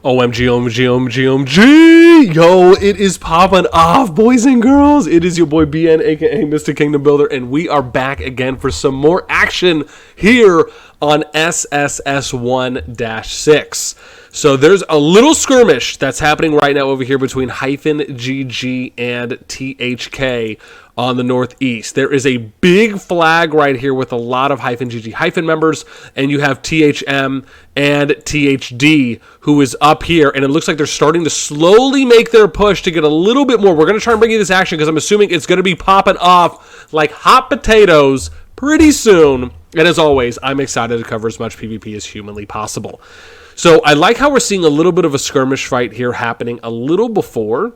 OMG, OMG, OMG, OMG! Yo, it is popping off, boys and girls. It is your boy BN, aka Mr. Kingdom Builder, and we are back again for some more action here on SSS1-6. So there's a little skirmish that's happening right now over here between -GG and THK on the northeast. There is a big flag right here with a lot of -GG members, and you have THM and THD who is up here, and it looks like they're starting to slowly make their push to get a little bit more. We're going to try and bring you this action because I'm assuming it's going to be popping off like hot potatoes pretty soon. And as always, I'm excited to cover as much PvP as humanly possible. So I like how we're seeing a little bit of a skirmish fight here happening a little before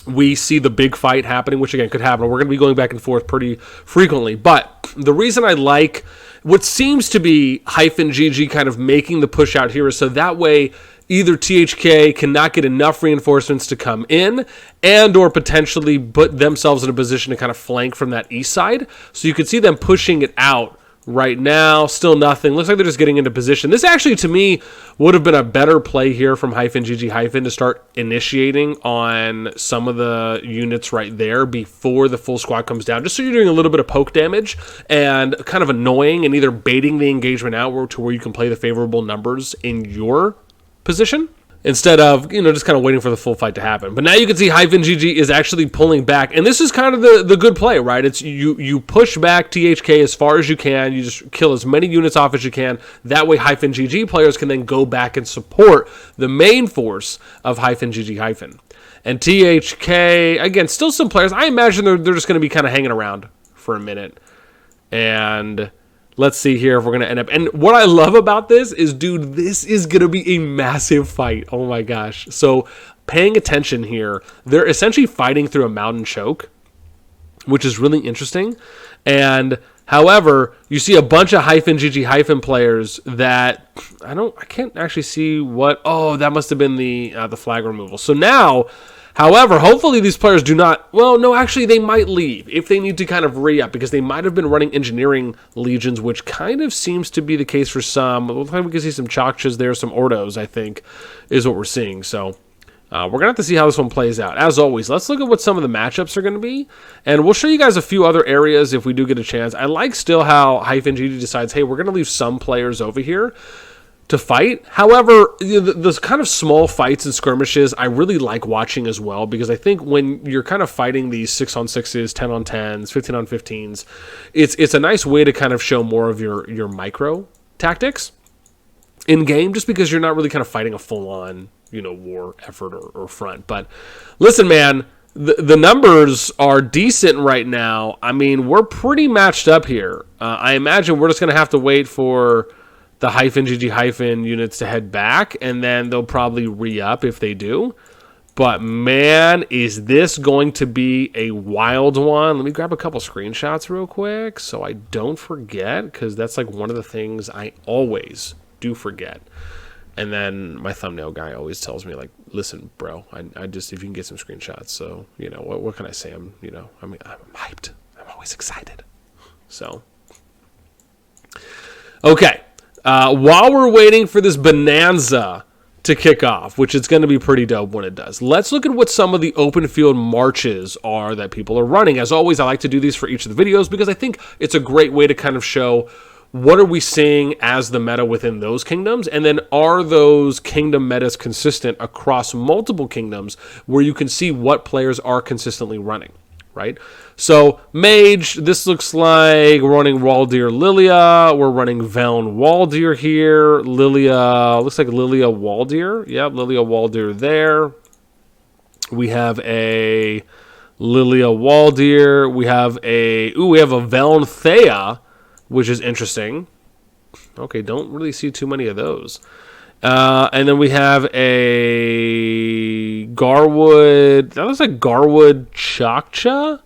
we see the big fight happening, which again could happen. We're going to be going back and forth pretty frequently. But the reason I like what seems to be -GG kind of making the push out here is so that way either THK cannot get enough reinforcements to come in and or potentially put themselves in a position to kind of flank from that east side. So you can see them pushing it out. Right now, still nothing. Looks like they're just getting into position. This actually, to me, would have been a better play here from -GG- to start initiating on some of the units right there before the full squad comes down, just so you're doing a little bit of poke damage and kind of annoying and either baiting the engagement out to where you can play the favorable numbers in your position, instead of, just kind of waiting for the full fight to happen. But now you can see -GG is actually pulling back. And this is kind of the good play, right? It's you push back THK as far as you can. You just kill as many units off as you can. That way -GG players can then go back and support the main force of -GG. And THK, again, still some players. I imagine they're just going to be kind of hanging around for a minute. And let's see here if we're going to end up. And what I love about this is, dude, this is going to be a massive fight. Oh my gosh. So paying attention here, they're essentially fighting through a mountain choke, which is really interesting. And however, you see a bunch of -GG- players that I can't actually see what. Oh, that must have been the flag removal. So now, however, hopefully these players do not. Well, no, actually, they might leave if they need to kind of re-up because they might have been running engineering legions, which kind of seems to be the case for some. It looks like we can see some Chakchas there, some Ordos, I think, is what we're seeing. So we're going to have to see how this one plays out. As always, let's look at what some of the matchups are going to be, and we'll show you guys a few other areas if we do get a chance. I like still how -GG decides, hey, we're going to leave some players over here to fight. However, those kind of small fights and skirmishes I really like watching as well, because I think when you're kind of fighting these 6-on-6s, 10-on-10s, 15-on-15s, it's a nice way to kind of show more of your micro tactics in game, just because you're not really kind of fighting a full-on war effort or front. But listen, man, the numbers are decent right now. I mean, we're pretty matched up here. I imagine we're just going to have to wait for the -GG- units to head back, and then they'll probably re-up if they do. But man, is this going to be a wild one. Let me grab a couple screenshots real quick so I don't forget, because that's like one of the things I always do forget. And then my thumbnail guy always tells me, like, listen, bro, I just, if you can get some screenshots. So, what can I say? I'm hyped. I'm always excited. So, okay. While we're waiting for this bonanza to kick off, which is going to be pretty dope when it does, let's look at what some of the open field marches are that people are running. As always, I like to do these for each of the videos because I think it's a great way to kind of show what are we seeing as the meta within those kingdoms, and then are those kingdom metas consistent across multiple kingdoms where you can see what players are consistently running. Right? So, Mage, this looks like we're running Waldir Lilia. We're running Veln Waldir here. Lilia, looks like Lilia Waldir. Yep, Lilia Waldir there. We have a Lilia Waldir. We have a Veln Thea, which is interesting. Okay, don't really see too many of those. And then we have a Garwood. That looks like Garwood Chakcha?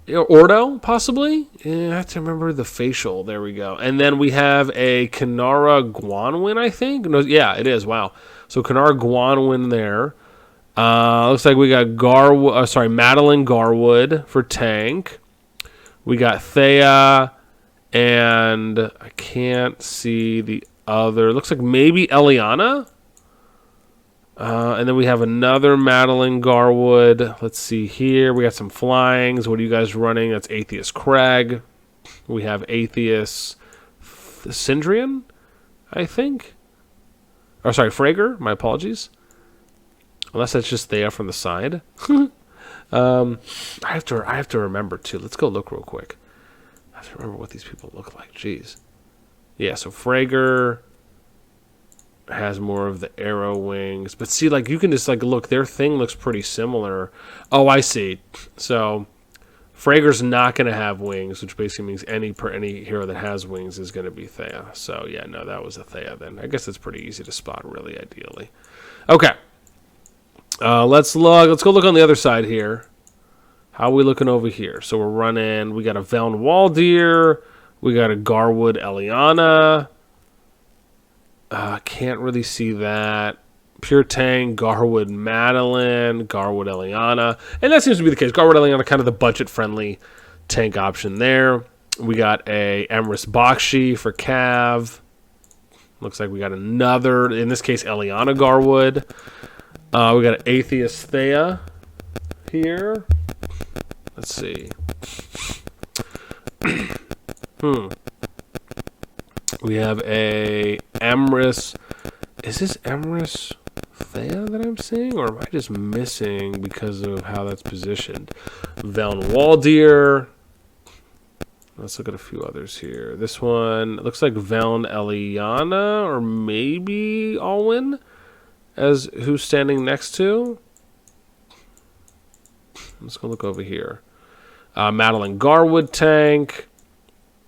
Ordo, possibly? Yeah, I have to remember the facial. There we go. And then we have a Kanara Guanwin, I think. No, yeah, it is. Wow. So Kanara Guanwin there. Looks like we got Madeline Garwood for tank. We got Thea, and I can't see the other. Looks like maybe Eliana. And then we have another Madeline Garwood. Let's see here. We got some flyings. What are you guys running? That's Atheist Crag. We have Atheist Syndrian, I think. Or sorry, Frager. My apologies. Unless that's just there from the side. I have to remember too. Let's go look real quick. I have to remember what these people look like. Jeez. Yeah, so Frager has more of the arrow wings. But see, like, you can just, like, look. Their thing looks pretty similar. Oh, I see. So, Frager's not going to have wings, which basically means any hero that has wings is going to be Thea. So, yeah, no, that was a Thea then. I guess it's pretty easy to spot, really, ideally. Okay. Let's go look on the other side here. How are we looking over here? So, we're running. We got a Veln Waldir. We got a Garwood Eliana. Can't really see that. Pure Tang, Garwood Madeline, Garwood Eliana. And that seems to be the case. Garwood Eliana, kind of the budget-friendly tank option there. We got a Emrys Bakshi for Cav. Looks like we got another, in this case, Eliana Garwood. We got an Atheist Thea here. Let's see. We have a Emrys. Is this Emrys Thea that I'm seeing? Or am I just missing because of how that's positioned? Veln Waldir. Let's look at a few others here. This one looks like Veln Eliana or maybe Alwyn as who's standing next to. Let's go look over here. Madeline Garwood tank.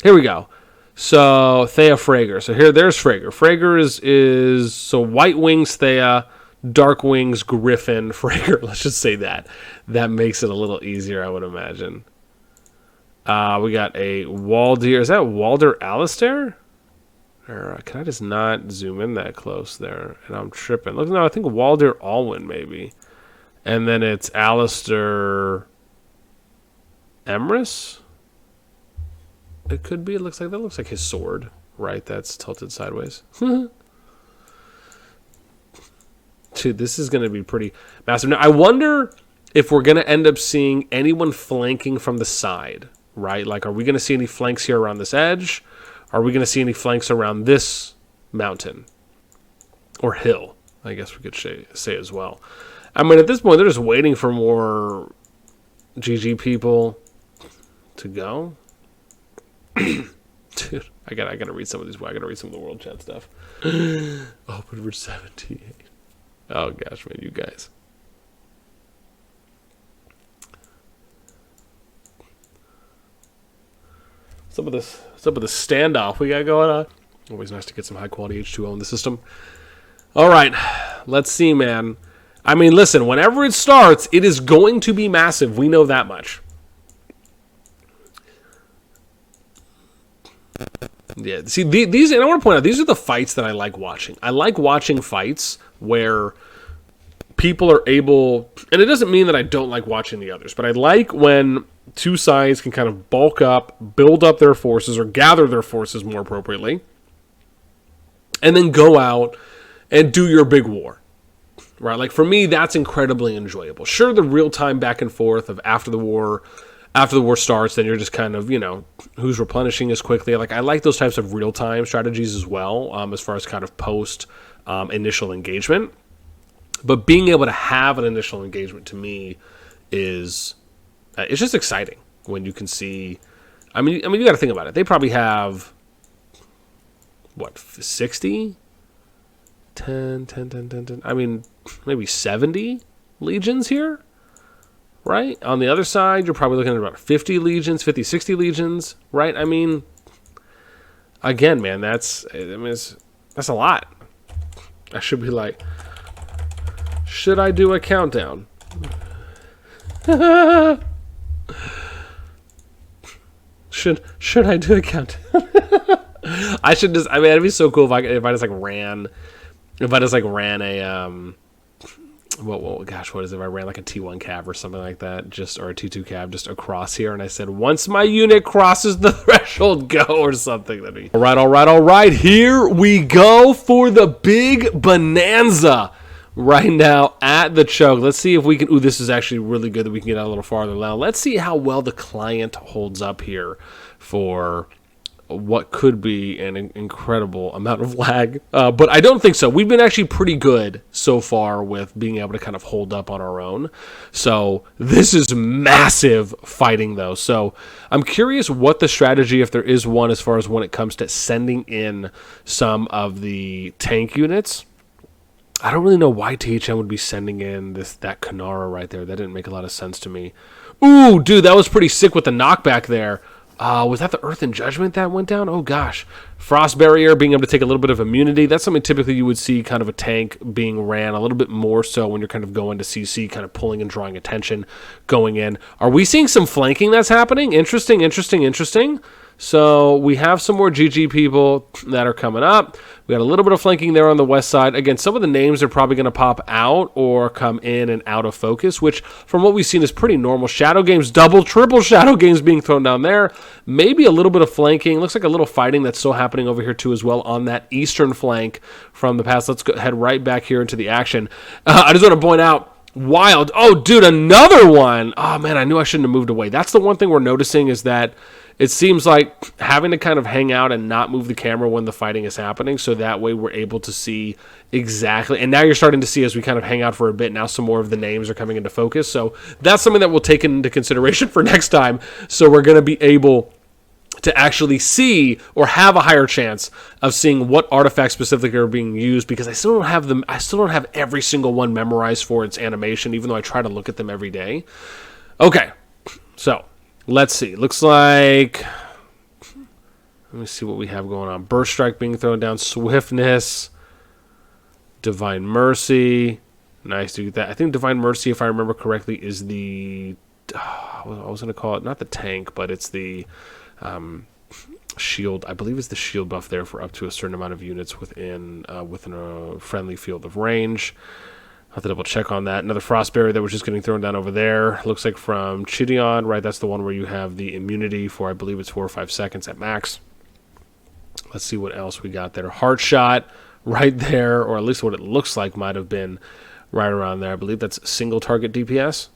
Here we go. So, Thea Frager. So, there's Frager. Frager is so White Wings Thea, Dark Wings Griffin Frager. Let's just say that. That makes it a little easier, I would imagine. We got a Waldir. Is that Waldir Alistair? Or can I just not zoom in that close there? And I'm tripping. Look, no, I think Waldir Alwyn, maybe. And then it's Alistair Emrys? It could be. It looks like that looks like his sword, right? That's tilted sideways. Dude, this is going to be pretty massive. Now, I wonder if we're going to end up seeing anyone flanking from the side, right? Like, are we going to see any flanks here around this edge? Are we going to see any flanks around this mountain or hill? I guess we could say as well. I mean, at this point, they're just waiting for more GG people to go. Dude, I gotta read some of these. I gotta read some of the world chat stuff. Open for 78. Oh gosh, man, you guys. Some of this standoff we got going on. Always nice to get some high quality H2O in the system. All right, let's see, man. I mean, listen, whenever it starts, it is going to be massive. We know that much. Yeah, see, these, and I want to point out, these are the fights that I like watching. I like watching fights where people are able, and it doesn't mean that I don't like watching the others, but I like when two sides can kind of bulk up, build up their forces, or gather their forces more appropriately, and then go out and do your big war. Right? Like, for me, that's incredibly enjoyable. Sure, the real-time back and forth of after the war starts, then you're just kind of, who's replenishing as quickly. Like, I like those types of real-time strategies as well, as far as kind of post initial engagement. But being able to have an initial engagement, to me, is it's just exciting when you can see. I mean, you got to think about it. They probably have what, 60, 10. I mean, maybe 70 legions here. Right? On the other side, you're probably looking at about 50 legions, 50, 60 legions, right? I mean, again, man, that's a lot. I should be like, should I do a countdown? Should I do a countdown? I should just, I mean, it'd be so cool if I just ran a, what is it? If I ran like a T1 cab or something like that, or a T2 cab just across here, and I said, once my unit crosses the threshold, go, or something. That'd be... All right. Here we go for the big bonanza. right now at the choke. Let's see if we can... Ooh, this is actually really good that we can get out a little farther now. Let's see how well the client holds up here for what could be an incredible amount of lag. But I don't think so. We've been actually pretty good so far with being able to kind of hold up on our own. So this is massive fighting, though. So I'm curious what the strategy, if there is one, as far as when it comes to sending in some of the tank units. I don't really know why THM would be sending in that Kanara right there. That didn't make a lot of sense to me. Ooh, dude, that was pretty sick with the knockback there. Was that the Earth and Judgment that went down? Oh, gosh. Frost Barrier, being able to take a little bit of immunity. That's something typically you would see kind of a tank being ran a little bit more so when you're kind of going to CC, kind of pulling and drawing attention going in. Are we seeing some flanking that's happening? Interesting, interesting, interesting. So we have some more GG people that are coming up. We got a little bit of flanking there on the west side. Again, some of the names are probably going to pop out or come in and out of focus, which from what we've seen is pretty normal. Shadow games, double, triple shadow games being thrown down there. Maybe a little bit of flanking. Looks like a little fighting that's still happening over here too as well on that eastern flank from the past. Let's go head right back here into the action. I just want to point out, wild. Oh, dude, another one. Oh, man, I knew I shouldn't have moved away. That's the one thing we're noticing is that it seems like having to kind of hang out and not move the camera when the fighting is happening, so that way we're able to see exactly. And now you're starting to see, as we kind of hang out for a bit, now some more of the names are coming into focus. So that's something that we'll take into consideration for next time. So we're going to be able to actually see or have a higher chance of seeing what artifacts specifically are being used, because I still don't have them. I still don't have every single one memorized for its animation, even though I try to look at them every day. Okay, so let's see. Looks like, let me see what we have going on. Burst Strike being thrown down, Swiftness, Divine Mercy. Nice to get that. I think Divine Mercy, if I remember correctly, is the, I was going to call it, not the tank, but it's the shield. I believe it's the shield buff there for up to a certain amount of units within a friendly field of range. I'll have to double check on that. Another Frost Barrier that was just getting thrown down over there. Looks like from Chidion, right? That's the one where you have the immunity for, I believe it's 4 or 5 seconds at max. Let's see what else we got there. Heart Shot right there, or at least what it looks like might have been right around there. I believe that's single target DPS.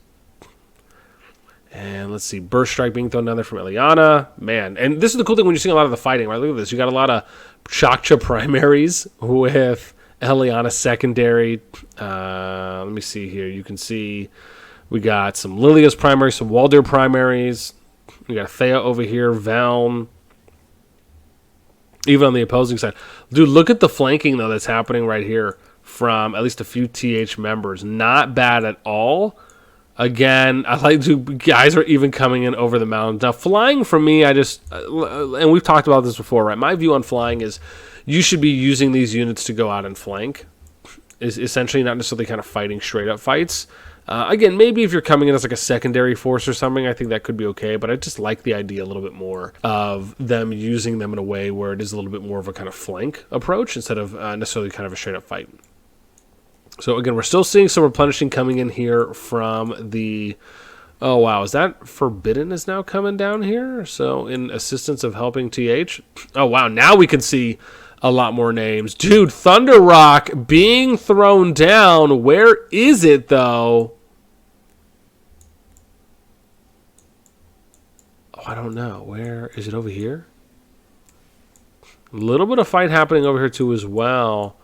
And let's see, Burst Strike being thrown down there from Eliana. Man, and this is the cool thing when you're seeing a lot of the fighting, right? Look at this. You got a lot of Chakcha primaries with Eliana secondary. Let me see here. You can see we got some Lilia's primaries, some Waldir primaries. We got Thea over here, Velm. Even on the opposing side. Dude, look at the flanking, though, that's happening right here from at least a few TH members. Not bad at all. Again, I like to, guys are even coming in over the mountains. Now, flying for me, I just, and we've talked about this before, right? My view on flying is you should be using these units to go out and flank. Is essentially not necessarily kind of fighting straight up fights. Again, maybe if you're coming in as like a secondary force or something, I think that could be okay. But I just like the idea a little bit more of them using them in a way where it is a little bit more of a kind of flank approach instead of necessarily kind of a straight up fight. So again, we're still seeing some replenishing coming in here from the... Oh, wow. Is that Forbidden is now coming down here? So in assistance of helping TH? Oh, wow. Now we can see a lot more names. Dude, Thunder Rock being thrown down. Where is it, though? Oh, I don't know. Where is it? Over here? A little bit of fight happening over here, too, as well.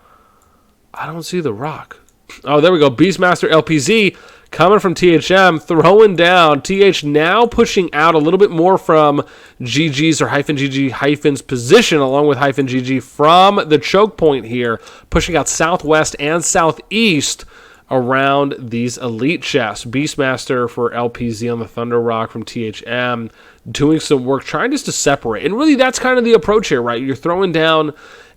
I don't see the rock. Oh, there we go. Beastmaster LPZ coming from THM, throwing down. TH now pushing out a little bit more from GG's or hyphen GG hyphen's position, along with hyphen GG from the choke point here, pushing out southwest and southeast around these elite chests. Beastmaster for LPZ on the Thunder Rock from THM, doing some work, trying just to separate. And really, that's kind of the approach here, right? You're throwing down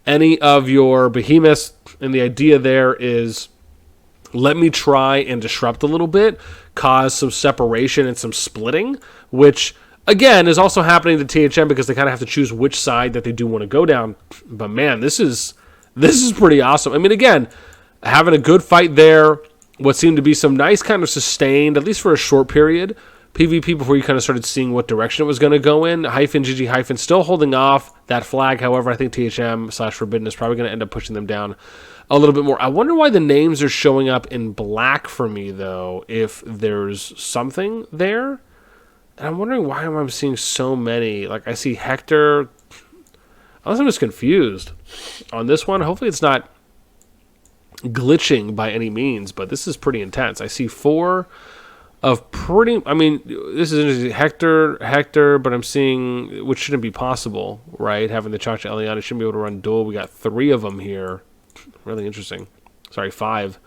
any of your behemoths, and the idea there is, let me try and disrupt a little bit, cause some separation and some splitting, which, again, is also happening to THM because they kind of have to choose which side that they do want to go down. But, man, this is pretty awesome. I mean, again, having a good fight there, what seemed to be some nice kind of sustained, at least for a short period, PvP before you kind of started seeing what direction it was going to go in. Hyphen GG hyphen still holding off that flag. However, I think THM/Forbidden is probably going to end up pushing them down a little bit more. I wonder why the names are showing up in black for me, though, if there's something there. And I'm wondering why I'm seeing so many. Like, I see Hector. Unless I'm just confused on this one. Hopefully it's not glitching by any means, but this is pretty intense. I see 4 of pretty... I mean, this is interesting. Hector, but I'm seeing... Which shouldn't be possible, right? Having the Chacha Eliana shouldn't be able to run dual. We got 3 of them here. Really interesting. Sorry, 5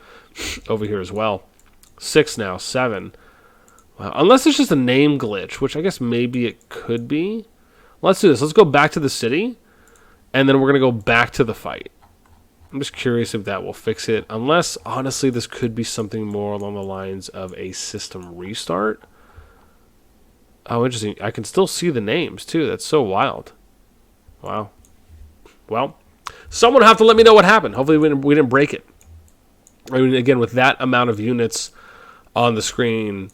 over here as well. 6 now, 7. Wow. Unless it's just a name glitch, which I guess maybe it could be. Let's do this. Let's go back to the city, and then we're going to go back to the fight. I'm just curious if that will fix it. Unless, honestly, this could be something more along the lines of a system restart. Oh, interesting. I can still see the names, too. That's so wild. Wow. Well, someone will have to let me know what happened. Hopefully we didn't break it. I mean, again, with that amount of units on the screen...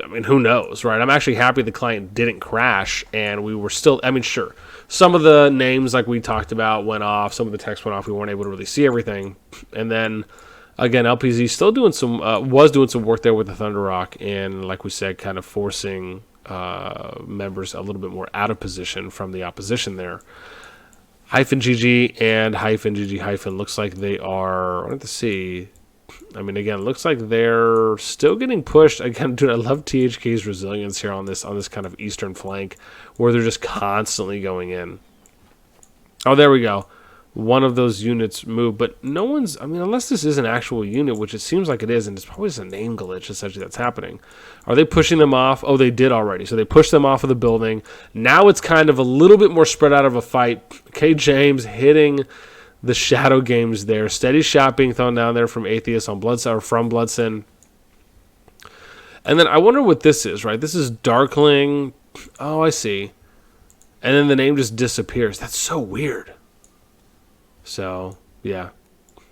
I mean, who knows, right? I'm actually happy the client didn't crash, and we were still... I mean, sure, some of the names, like we talked about, went off. Some of the text went off. We weren't able to really see everything. And then, again, LPZ still doing some... was doing some work there with the Thunder Rock, and, like we said, kind of forcing members a little bit more out of position from the opposition there. -GG and -GG- looks like they are... I want to see... I mean, again, it looks like they're still getting pushed. Again, dude, I love THK's resilience here on this kind of eastern flank, where they're just constantly going in. Oh, there we go. One of those units moved, but no one's... I mean, unless this is an actual unit, which it seems like it is, and it's probably just a name glitch, essentially, that's happening. Are they pushing them off? Oh, they did already. So they pushed them off of the building. Now it's kind of a little bit more spread out of a fight. K. James hitting... the shadow games there. Steady shot being thrown down there from Atheist on Bloodsin, or from Bloodsin. And then I wonder what this is, right? This is Darkling. Oh, I see. And then the name just disappears. That's so weird. So, yeah.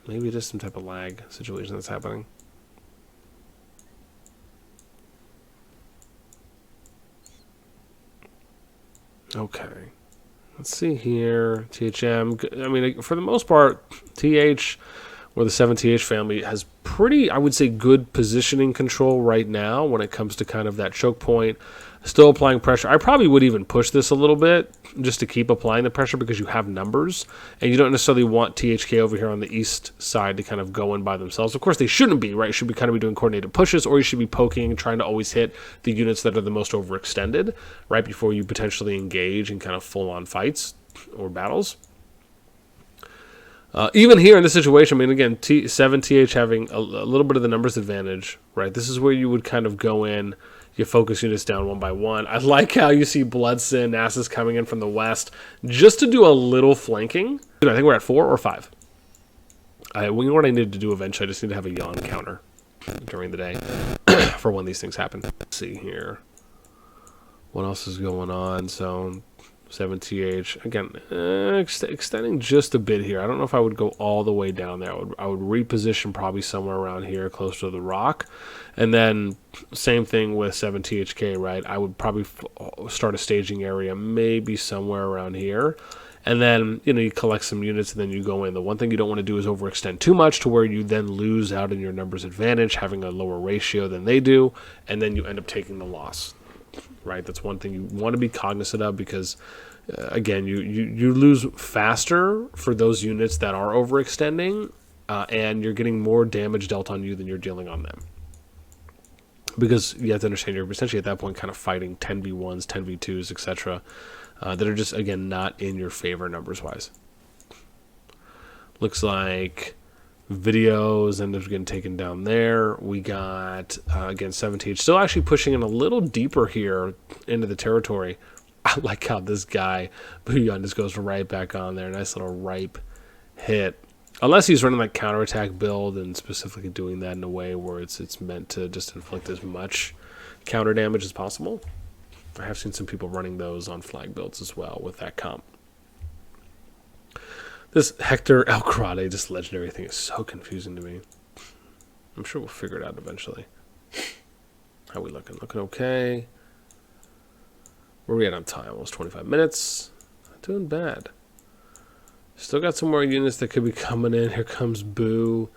Maybe it is some type of lag situation that's happening. Okay. Let's see here. THM. I mean, for the most part, TH, or the 7TH family, has pretty, I would say, good positioning control right now when it comes to kind of that choke point. Still applying pressure. I probably would even push this a little bit just to keep applying the pressure because you have numbers. And you don't necessarily want THK over here on the east side to kind of go in by themselves. Of course, they shouldn't be, right? You should be kind of be doing coordinated pushes, or you should be poking, trying to always hit the units that are the most overextended right before you potentially engage in kind of full-on fights or battles. Even here in this situation, I mean, again, 7TH having a little bit of the numbers advantage, right? This is where you would kind of go in. You focus units down one by one. I like how you see Bloodsin, Nasus coming in from the west just to do a little flanking. I think we're at 4 or 5. What I need to do eventually, I just need to have a yawn counter during the day for when these things happen. Let's see here. What else is going on? So 7TH, again, extending just a bit here. I don't know if I would go all the way down there. I would reposition probably somewhere around here, close to the rock. And then same thing with 7THK, right? I would probably start a staging area maybe somewhere around here. And then, you know, you collect some units and then you go in. The one thing you don't want to do is overextend too much to where you then lose out in your numbers advantage, having a lower ratio than they do, and then you end up taking the loss. Right, that's one thing you want to be cognizant of because, again, you lose faster for those units that are overextending, and you're getting more damage dealt on you than you're dealing on them. Because you have to understand you're essentially at that point kind of fighting 10v1s, 10v2s, etc., that are just, again, not in your favor numbers-wise. Looks like videos end up getting taken down there. We got, again, 7TH still actually pushing in a little deeper here into the territory. I like how this guy, Booyon, just goes right back on there. Nice little ripe hit. Unless he's running like counterattack build and specifically doing that in a way where it's meant to just inflict as much counter damage as possible. I have seen some people running those on flag builds as well with that comp. This Hector El Crade, this legendary thing, is so confusing to me. I'm sure we'll figure it out eventually. How we looking? Looking okay. Where are we at on time? Almost 25 minutes. Not doing bad. Still got some more units that could be coming in. Here comes Boo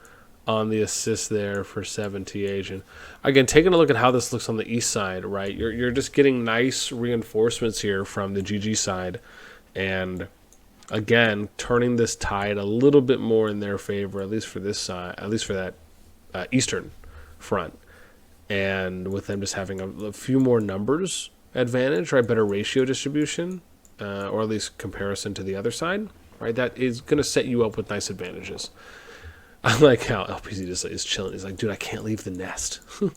on the assist there for 7TH. And again, taking a look at how this looks on the east side, right? You're just getting nice reinforcements here from the GG side. And again, turning this tide a little bit more in their favor, at least for this side, at least for that eastern front. And with them just having a few more numbers advantage, right? Better ratio distribution, or at least comparison to the other side, right? That is going to set you up with nice advantages. I like how LPZ just is chilling. He's like, dude, I can't leave the nest. It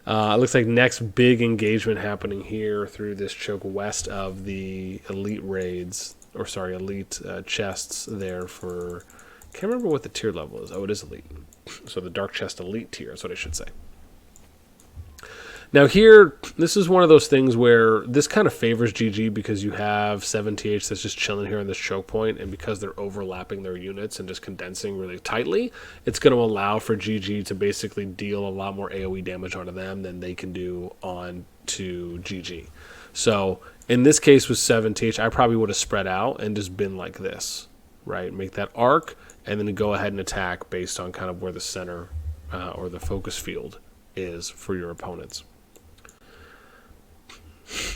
looks like next big engagement happening here through this choke west of the elite raids, or sorry, elite chests there for, can't remember what the tier level is. Oh, it is elite. So the dark chest elite tier is what I should say. Now here, this is one of those things where this kind of favors GG because you have 7TH that's just chilling here in this choke point, and because they're overlapping their units and just condensing really tightly, it's going to allow for GG to basically deal a lot more AoE damage onto them than they can do on to GG. So in this case with 7TH, I probably would have spread out and just been like this, right? Make that arc and then go ahead and attack based on kind of where the center or the focus field is for your opponents.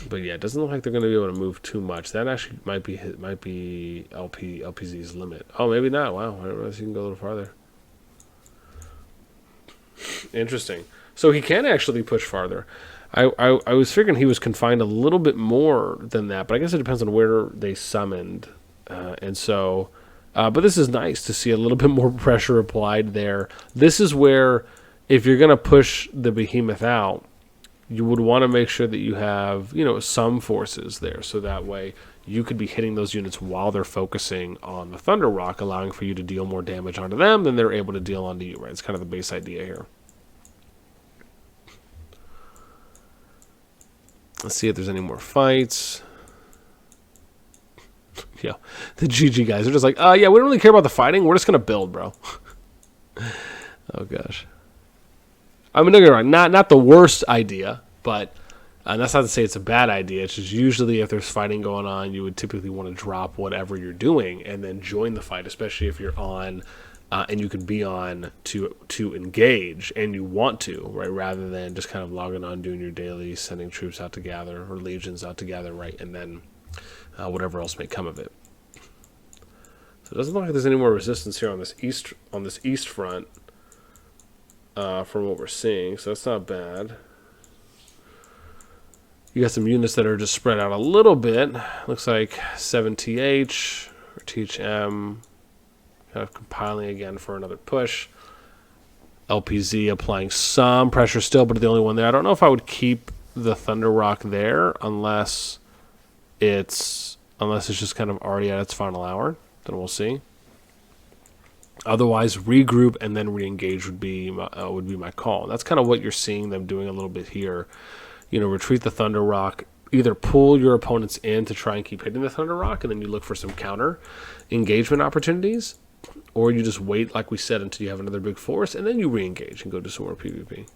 But yeah, it doesn't look like they're going to be able to move too much. That actually might be LPZ's limit. Oh, maybe not. Wow, I didn't realize you can go a little farther. Interesting. So he can actually push farther. I was figuring he was confined a little bit more than that, but I guess it depends on where they summoned. And so, but this is nice to see a little bit more pressure applied there. This is where, if you're going to push the Behemoth out, you would want to make sure that you have, you know, some forces there, so that way you could be hitting those units while they're focusing on the Thunder Rock, allowing for you to deal more damage onto them than they're able to deal onto you, right? It's kind of the base idea here. Let's see if there's any more fights. Yeah, the GG guys are just like, yeah, we don't really care about the fighting. We're just going to build, bro. Oh, gosh. I mean, don't get me wrong, not the worst idea, but that's not to say it's a bad idea. It's just usually if there's fighting going on, you would typically want to drop whatever you're doing and then join the fight, especially if you're on and you could be on to engage and you want to, right, rather than just kind of logging on, doing your daily, sending troops out to gather or legions out to gather, right, and then whatever else may come of it. So it doesn't look like there's any more resistance here on this east front. From what we're seeing, so that's not bad. You got some units that are just spread out a little bit. Looks like 7TH or THM kind of compiling again for another push. LPZ applying some pressure still, but the only one there. I don't know if I would keep the Thunder Rock there unless it's just kind of already at its final hour. Then we'll see. Otherwise, regroup and then re-engage would be my call. That's kind of what you're seeing them doing a little bit here. You know, retreat the Thunder Rock, either pull your opponents in to try and keep hitting the Thunder Rock, and then you look for some counter engagement opportunities, or you just wait, like we said, until you have another big force, and then you re-engage and go do some more PvP.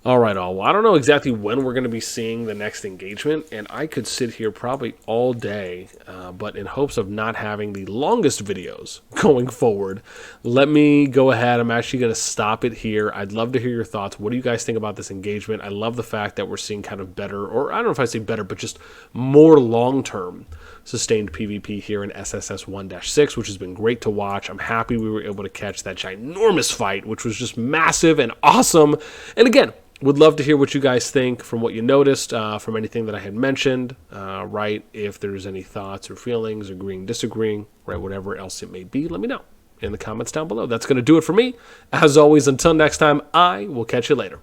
All right, all. Well, I don't know exactly when we're going to be seeing the next engagement, and I could sit here probably all day, but in hopes of not having the longest videos going forward, let me go ahead. I'm actually going to stop it here. I'd love to hear your thoughts. What do you guys think about this engagement? I love the fact that we're seeing kind of better, or I don't know if I say better, but just more long-term sustained PvP here in SSS1-6, which has been great to watch. I'm happy we were able to catch that ginormous fight, which was just massive and awesome. And again, would love to hear what you guys think from what you noticed, from anything that I had mentioned, right? If there's any thoughts or feelings, agreeing, disagreeing, right? Whatever else it may be, let me know in the comments down below. That's going to do it for me. As always, until next time, I will catch you later.